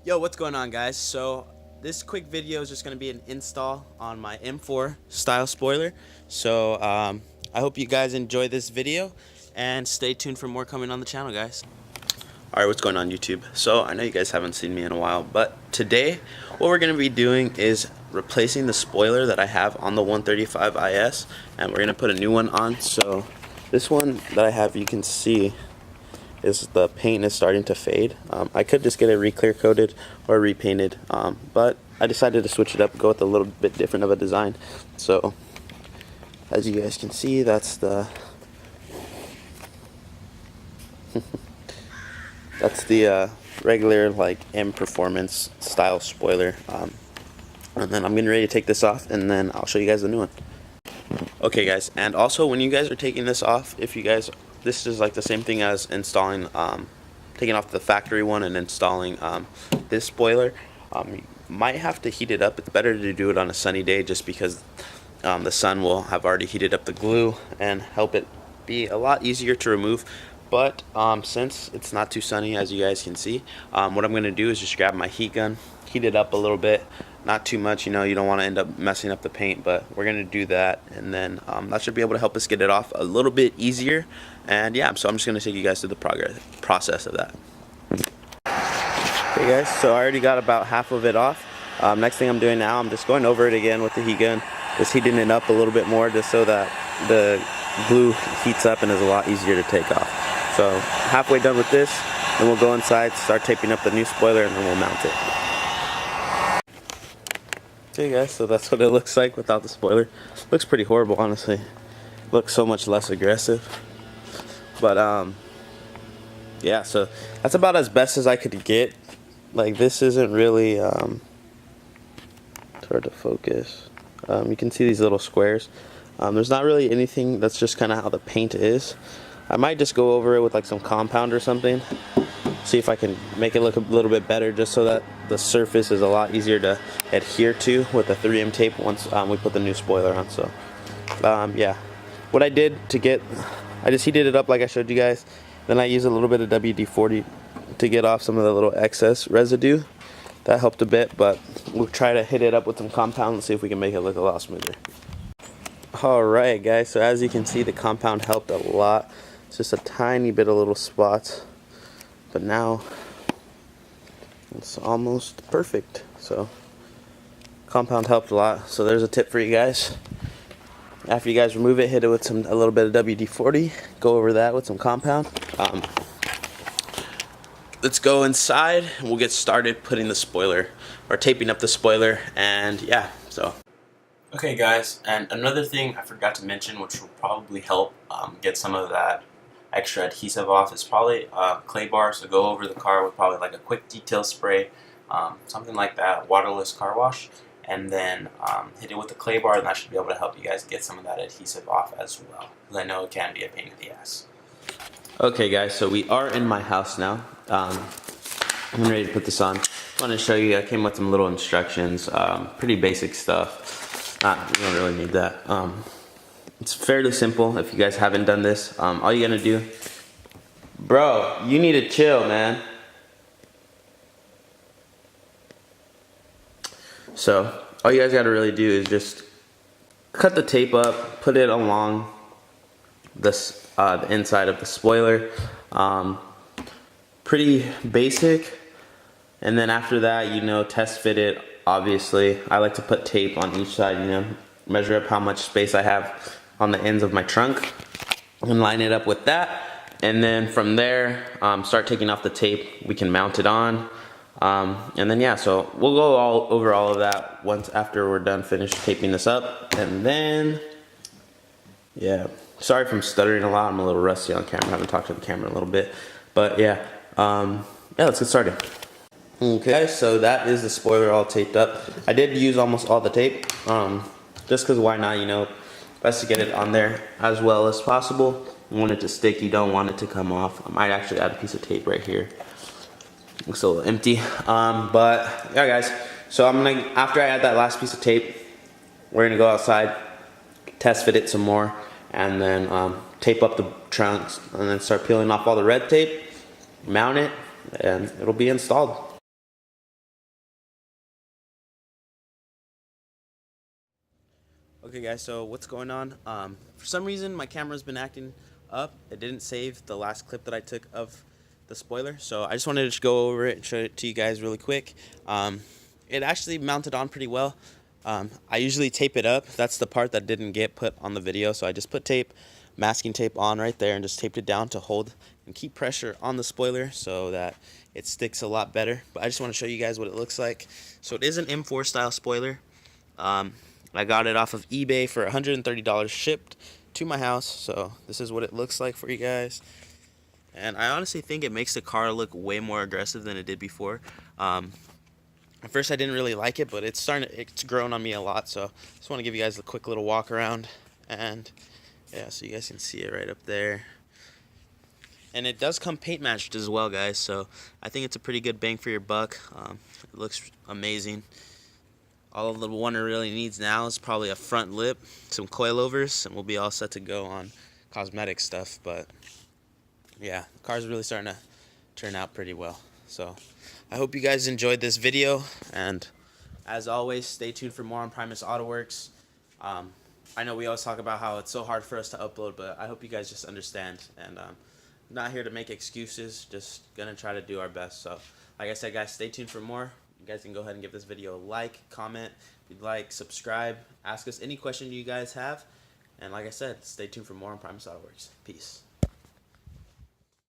Yo, what's going on, guys? So this quick video is just going to be an install on my M4 style spoiler. So I hope you guys enjoy this video and stay tuned for more coming on the channel, guys. Alright, what's going on, YouTube? So I know you guys haven't seen me in a while, but today what we're going to be doing is replacing the spoiler that I have on the 135 IS, and we're going to put a new one on. So this one that I have, you can see is the paint is starting to fade. I could just get it re-clear coated or repainted, but I decided to switch it up, go with a little bit different of a design. So as you guys can see, that's the that's the regular like M Performance style spoiler, and then I'm getting ready to take this off, and then I'll show you guys the new one. Okay, guys, and also when you guys are taking this off, if you guys, this is like the same thing as installing, taking off the factory one and installing this spoiler. You might have to heat it up. It's better to do it on a sunny day, just because the sun will have already heated up the glue and help it be a lot easier to remove. But since it's not too sunny, as you guys can see, what I'm going to do is just grab my heat gun, heat it up a little bit. Not too much, you know, you don't want to end up messing up the paint, but we're going to do that, and then that should be able to help us get it off a little bit easier. And yeah, so I'm just going to take you guys through the process of that. Okay, guys, so I already got about half of it off. Next thing I'm doing now, I'm just going over it again with the heat gun, just heating it up a little bit more, just so that the glue heats up and is a lot easier to take off. So halfway done with this, then we'll go inside, start taping up the new spoiler, and then we'll mount it. Okay, guys, so that's what it looks like without the spoiler. Looks pretty horrible, honestly. Looks so much less aggressive. But yeah, so that's about as best as I could get. Like, this isn't really it's hard to focus. You can see these little squares. There's not really anything. That's just kind of how the paint is. I might just go over it with like some compound or something, see if I can make it look a little bit better, just so that the surface is a lot easier to adhere to with the 3M tape once we put the new spoiler on. So yeah, what I did to get, I just heated it up like I showed you guys, then I used a little bit of WD-40 to get off some of the little excess residue. That helped a bit, but we'll try to hit it up with some compound and see if we can make it look a lot smoother. Alright, guys, so as you can see, the compound helped a lot. It's just a tiny bit of little spots, but now it's almost perfect. So compound helped a lot. So there's a tip for you guys. After you guys remove it, hit it with a little bit of WD-40. Go over that with some compound. Let's go inside and we'll get started putting the spoiler, or taping up the spoiler, and yeah, so. Okay, guys, and another thing I forgot to mention, which will probably help get some of that extra adhesive off, is probably clay bar. So go over the car with probably like a quick detail spray, something like that, waterless car wash, and then hit it with the clay bar, and that should be able to help you guys get some of that adhesive off as well, because I know it can be a pain in the ass. Okay, guys, so we are in my house now. I'm ready to put this on. I want to show you, I came with some little instructions, pretty basic stuff. You don't really need that. It's fairly simple if you guys haven't done this. All you're gonna do, bro, you need to chill, man. So all you guys gotta really do is just cut the tape up, put it along this the inside of the spoiler. Pretty basic. And then after that, you know, test fit it. Obviously, I like to put tape on each side, you know, measure up how much space I have on the ends of my trunk and line it up with that. And then from there, start taking off the tape. We can mount it on. And then yeah, so we'll go over all of that once after we're done finished taping this up. And then, yeah, sorry if I'm stuttering a lot. I'm a little rusty on camera. I haven't talked to the camera in a little bit. But yeah, yeah, let's get started. Okay, so that is the spoiler all taped up. I did use almost all the tape, just because why not, you know, best to get it on there as well as possible. You want it to stick, you don't want it to come off. I might actually add a piece of tape right here. Looks a little empty, but yeah, guys, so I'm gonna, after I add that last piece of tape, we're gonna go outside, test fit it some more, and then tape up the trunks, and then start peeling off all the red tape, mount it, and it'll be installed. Okay guys, so what's going on? For some reason my camera's been acting up. It didn't save the last clip that I took of the spoiler, so I just wanted to go over it and show it to you guys really quick. It actually mounted on pretty well. I usually tape it up. That's the part that didn't get put on the video, so I just put masking tape on right there and just taped it down to hold and keep pressure on the spoiler so that it sticks a lot better. But I just want to show you guys what it looks like. So it is an M4 style spoiler. I got it off of eBay for $130 shipped to my house, so this is what it looks like for you guys. And I honestly think it makes the car look way more aggressive than it did before. At first I didn't really like it, but it's grown on me a lot, so I just want to give you guys a quick little walk around. And yeah, so you guys can see it right up there. And it does come paint matched as well, guys, so I think it's a pretty good bang for your buck. It looks amazing. All the Wonder really needs now is probably a front lip, some coilovers, and we'll be all set to go on cosmetic stuff. But yeah, the car's really starting to turn out pretty well. So I hope you guys enjoyed this video, and as always, stay tuned for more on Primus Auto Works. I know we always talk about how it's so hard for us to upload, but I hope you guys just understand. And I'm not here to make excuses, just gonna try to do our best. So like I said, guys, stay tuned for more. You guys can go ahead and give this video a like, comment if you'd like, subscribe, ask us any question you guys have. And like I said, stay tuned for more on Primus Auto Works. Peace.